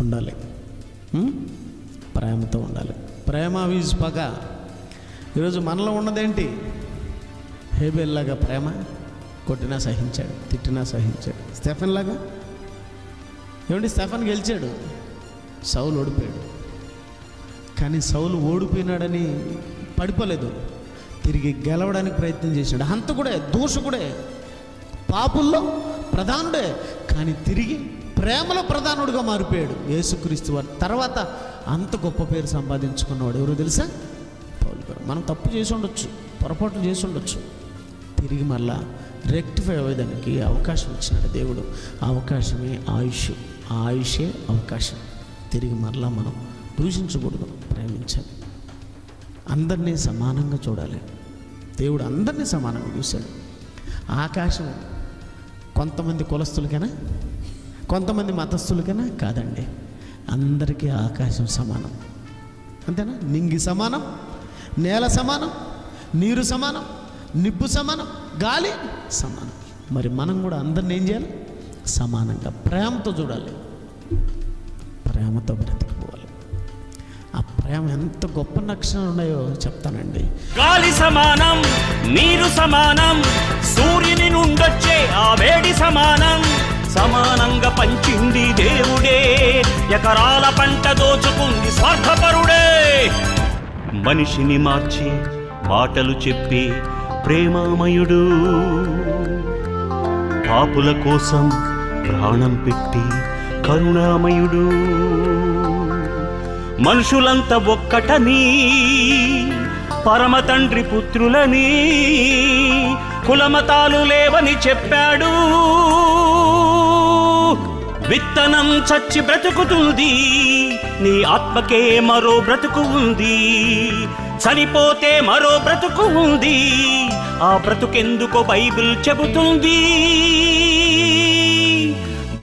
ఉండాలి, ప్రేమతో ఉండాలి. ప్రేమ వీజ్ పగ. ఈరోజు మనలో ఉన్నదేంటి? హేబేల్లాగా ప్రేమ, కొట్టినా సహించాడు, తిట్టినా సహించాడు. స్టెఫెన్ లాగా ఏమండి, స్టెఫెన్ గెలిచాడు, సౌలు ఓడిపోయాడు. కానీ సౌలు ఓడిపోయినాడని పడిపోలేదు, తిరిగి గెలవడానికి ప్రయత్నం చేశాడు. హంతకుడే, దూషకుడే, పాపుల్లో ప్రధానుడే, కానీ తిరిగి ప్రేమలో ప్రధానుడిగా మారిపోయాడు. యేసుక్రీస్తు వారి తర్వాత అంత గొప్ప పేరు సంపాదించుకున్నవాడు ఎవరో తెలుసా? పౌలు గారు. మనం తప్పు చేసి ఉండొచ్చు, పొరపాటు చేసి ఉండొచ్చు, తిరిగి మళ్ళా రెక్టిఫై అయ్యేదానికి అవకాశం ఇచ్చినాడు దేవుడు. అవకాశమే ఆయుష్, ఆ ఆయుషే అవకాశం. తిరిగి మరలా మనం దూషించకూడదు, ప్రేమించాలి, అందరినీ సమానంగా చూడాలి. దేవుడు అందరినీ సమానంగా చూశాడు. ఆకాశం కొంతమంది కులస్తులకైనా, కొంతమంది మతస్థులకైనా కాదండి, అందరికీ ఆకాశం సమానం. అంతేనా? నింగి సమానం, నేల సమానం, నీరు సమానం, నిప్పు సమానం, గాలి సమానం. మరి మనం కూడా అందరిని ఏం చేయాలి? సమానంగా ప్రేమతో చూడాలి, ప్రేమతో బ్రతికిపోవాలి. ఆ ప్రేమ ఎంత గొప్ప లక్షణాలు ఉన్నాయో చెప్తానండి. గాలి సమానం, నీరు సమానం, సూర్యుని నుండొచ్చే ఆ వేడి సమానం. సమానంగా పంచింది దేవుడే, ఎకరాల పంట దోచుకుంది స్వార్థపరుడే. మనిషిని మార్చి మాటలు చెప్పి ప్రేమామయుడు, పాపుల కోసం ప్రాణం పెట్టి కరుణామయుడు. మనుషులంతా ఒక్కటని, పరమ తండ్రి పుత్రులని, కులమతాలు లేవని చెప్పాడు. విత్తనం చచ్చి బ్రతుకుతుంది, నీ ఆత్మకే మరో బ్రతుకు ఉంది. చనిపోతే మరో బ్రతుకు ఉంది, ఆ బ్రతుకెందుకో బైబిల్ చెబుతుంది.